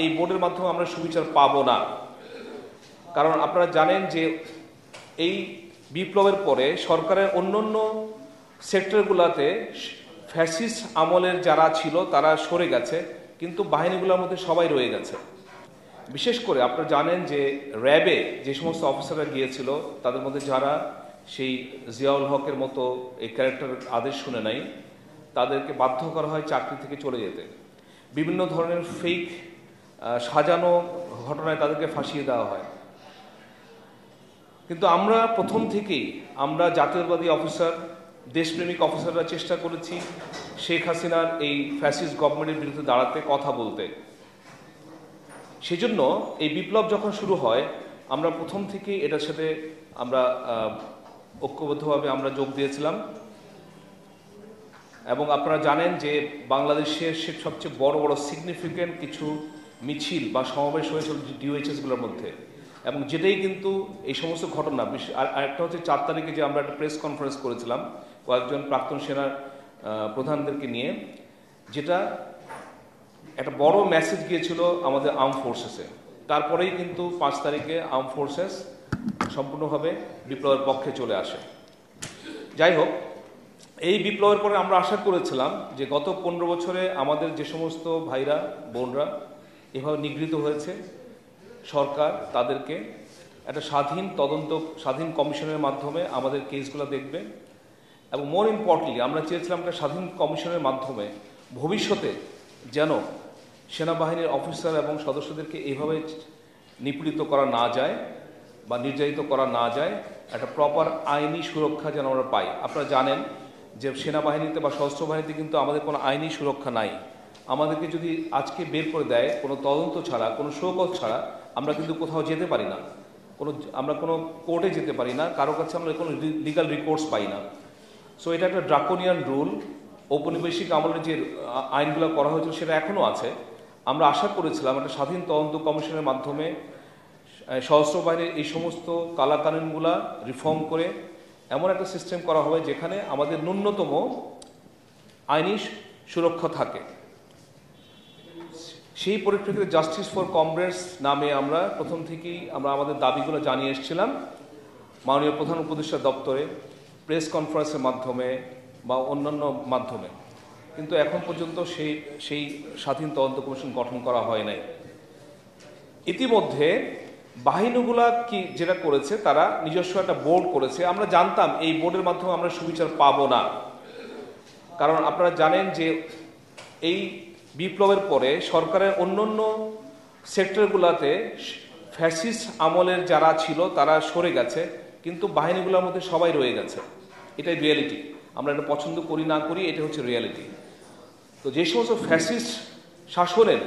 এই বোর্ডের মাধ্যমে আমরা সুবিচার পাবো না। কারণ আপনারা জানেন যে এই বিপ্লবের পরে সরকারের অন্যান্য সেক্টরগুলোতে ফ্যাসিস্ট আমলের যারা ছিল তারা সরে গেছে, কিন্তু বাহিনীগুলোর মধ্যে সবাই রয়ে গেছে। বিশেষ করে আপনারা জানেন যে র্যাবে যে সমস্ত অফিসাররা গিয়েছিল তাদের মধ্যে যারা সেই জিয়াউল হকের মতো এই ক্যারেক্টার আদেশ শুনে নাই, তাদেরকে বাধ্য করা হয় চাকরি থেকে চলে যেতে। বিভিন্ন ধরনের ফেক সাজানো ঘটনায় তাদেরকে ফাঁসিয়ে দেওয়া হয়। কিন্তু আমরা প্রথম থেকেই আমরা জাতীয়তাবাদী অফিসার, দেশপ্রেমিক অফিসাররা চেষ্টা করেছি শেখ হাসিনার এই ফ্যাসিস্ট গভর্নমেন্টের বিরুদ্ধে দাঁড়াতে, কথা বলতে। সেজন্য এই বিপ্লব যখন শুরু হয় আমরা প্রথম থেকেই এটার সাথে আমরা ঐক্যবদ্ধভাবে আমরা যোগ দিয়েছিলাম। এবং আপনারা জানেন যে বাংলাদেশের সবচেয়ে বড় বড় সিগনিফিক্যান্ট কিছু মিছিল বা সমাবেশ হয়েছিল ডিওএইচএসগুলোর মধ্যে, এবং যেটাই কিন্তু এই সমস্ত ঘটনা। আর একটা হচ্ছে 4 তারিখে যে আমরা একটা প্রেস কনফারেন্স করেছিলাম কয়েকজন প্রাক্তন সেনার প্রধানদেরকে নিয়ে, যেটা একটা বড় মেসেজ গিয়েছিল আমাদের আর্ম ফোর্সেসে। তারপরেই কিন্তু 5 তারিখে আর্ম ফোর্সেস সম্পূর্ণভাবে বিপ্লবের পক্ষে চলে আসে। যাই হোক, এই বিপ্লবের পরে আমরা আশা করেছিলাম যে গত 15 বছরে আমাদের যে সমস্ত ভাইরা বোনরা এভাবে নিগৃহীত হয়েছে, সরকার তাদেরকে একটা স্বাধীন কমিশনের মাধ্যমে আমাদের কেসগুলো দেখবে। এবং মোর ইম্পর্টেন্টলি আমরা চেয়েছিলাম একটা স্বাধীন কমিশনের মাধ্যমে ভবিষ্যতে যেন সেনাবাহিনীর অফিসার এবং সদস্যদেরকে এইভাবে নিপীড়িত করা না যায় বা নির্যাতিত করা না যায়, একটা প্রপার আইনি সুরক্ষা যেন আমরা পাই। আপনারা জানেন যে সেনাবাহিনীতে বা সশস্ত্র বাহিনীতে কিন্তু আমাদের কোনো আইনি সুরক্ষা নাই। আমাদেরকে যদি আজকে বের করে দেয় কোনো তদন্ত ছাড়া, কোনো শোকজ ছাড়া, আমরা কিন্তু কোথাও যেতে পারি না, আমরা কোনো কোর্টে যেতে পারি না, কারো কাছে আমরা কোনো লিগাল রিকোর্স পাই না। সো এটা একটা ড্রাকোনিয়ান রুল। ঔপনিবেশিক আমলের যে আইনগুলো করা হয়েছিল সেটা এখনও আছে। আমরা আশা করেছিলাম একটা স্বাধীন তদন্ত কমিশনের মাধ্যমে সশস্ত্র বাহিনীর এই সমস্ত কালাকানুনগুলা রিফর্ম করে এমন একটা সিস্টেম করা হবে যেখানে আমাদের ন্যূনতম আইনি সুরক্ষা থাকে। সেই পরিপ্রেক্ষিতে জাস্টিস ফর কমরেডস নামে আমরা প্রথম থেকেই আমাদের দাবিগুলো জানিয়ে এসেছিলাম মাননীয় প্রধান উপদেষ্টা দপ্তরে, প্রেস কনফারেন্সের মাধ্যমে বা অন্যান্য মাধ্যমে, কিন্তু এখন পর্যন্ত সেই স্বাধীন তদন্ত কমিশন গঠন করা হয় নাই। ইতিমধ্যে বাহিনীগুলা কি যেটা করেছে, তারা নিজস্ব একটা বোর্ড করেছে। আমরা জানতাম এই বোর্ডের মাধ্যমে আমরা সুবিচার পাবো না। কারণ আপনারা জানেন যে এই বিপ্লবের পরে সরকারের অন্যান্য সেক্টরগুলোতে ফ্যাসিস্ট আমলের যারা ছিল তারা সরে গেছে, কিন্তু বাহিনীগুলোর মধ্যে সবাই রয়ে গেছে। এটাই রিয়ালিটি। আমরা এটা পছন্দ করি না করি, এটা হচ্ছে রিয়ালিটি। তো যে সমস্ত ফ্যাসিস্ট শাসনের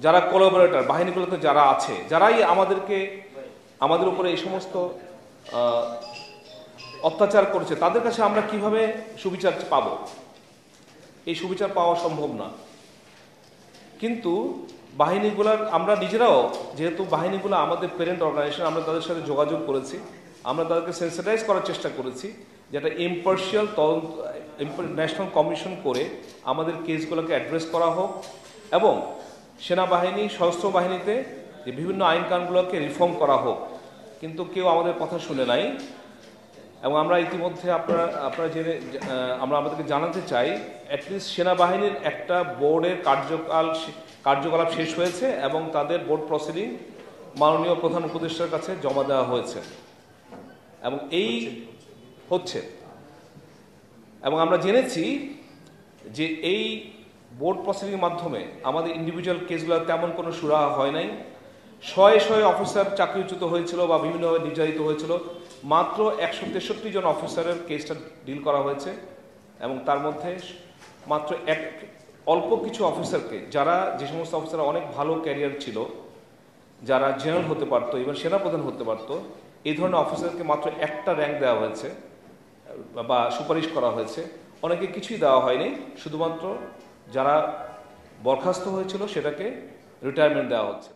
যারা কোলাবোরেটর বাহিনীগুলোতে যারা আছে, যারাই আমাদের উপরে এই সমস্ত অত্যাচার করেছে, তাদের কাছে আমরা কিভাবে সুবিচার পাব? এই সুবিচার পাওয়া সম্ভব না। কিন্তু বাহিনীগুলার আমরা নিজেরাও, যেহেতু বাহিনীগুলো আমাদের প্যারেন্ট অর্গানাইজেশন, আমরা তাদের সাথে যোগাযোগ করেছি, আমরা তাদেরকে সেন্সিটাইজ করার চেষ্টা করেছি যেটা ইম্পার্শিয়াল তদন্ত ন্যাশনাল কমিশন করে আমাদের কেসগুলোকে অ্যাড্রেস করা হোক, এবং সেনাবাহিনী সশস্ত্র বাহিনীতে যে বিভিন্ন আইন কানুনগুলোকে রিফর্ম করা হোক। কিন্তু কেউ আমাদের কথা শুনে নাই। এবং আমরা ইতিমধ্যে আমরা আমাদেরকে জানাতে চাই, অ্যাটলিস্ট সেনাবাহিনীর একটা বোর্ডের কার্যকলাপ শেষ হয়েছে এবং তাদের বোর্ড প্রসিডিং মাননীয় প্রধান উপদেষ্টার কাছে জমা দেওয়া হয়েছে এবং এই হচ্ছে। এবং আমরা জেনেছি যে এই বোর্ড প্রসিডিংয়ের মাধ্যমে আমাদের ইন্ডিভিজুয়াল কেসগুলো তেমন কোনো সুরাহা হয় নাই। শয়ে অফিসার চাকরিচ্যুত হয়েছিল বা বিভিন্নভাবে নির্যাতিত হয়েছিল। মাত্র 163 জন অফিসারের কেসটা ডিল করা হয়েছে, এবং তার মধ্যে মাত্র অল্প কিছু অফিসারকে, যে সমস্ত অফিসার অনেক ভালো ক্যারিয়ার ছিল, যারা জেনারেল হতে পারতো, এবার সেনাপ্রধান হতে পারতো, এই ধরনের অফিসারকে মাত্র একটা র্যাঙ্ক দেওয়া হয়েছে বা সুপারিশ করা হয়েছে। অনেকে কিছুই দেওয়া হয়নি, শুধুমাত্র যারা বরখাস্ত হয়েছিল সেটাকে রিটায়ারমেন্ট দেওয়া হচ্ছে।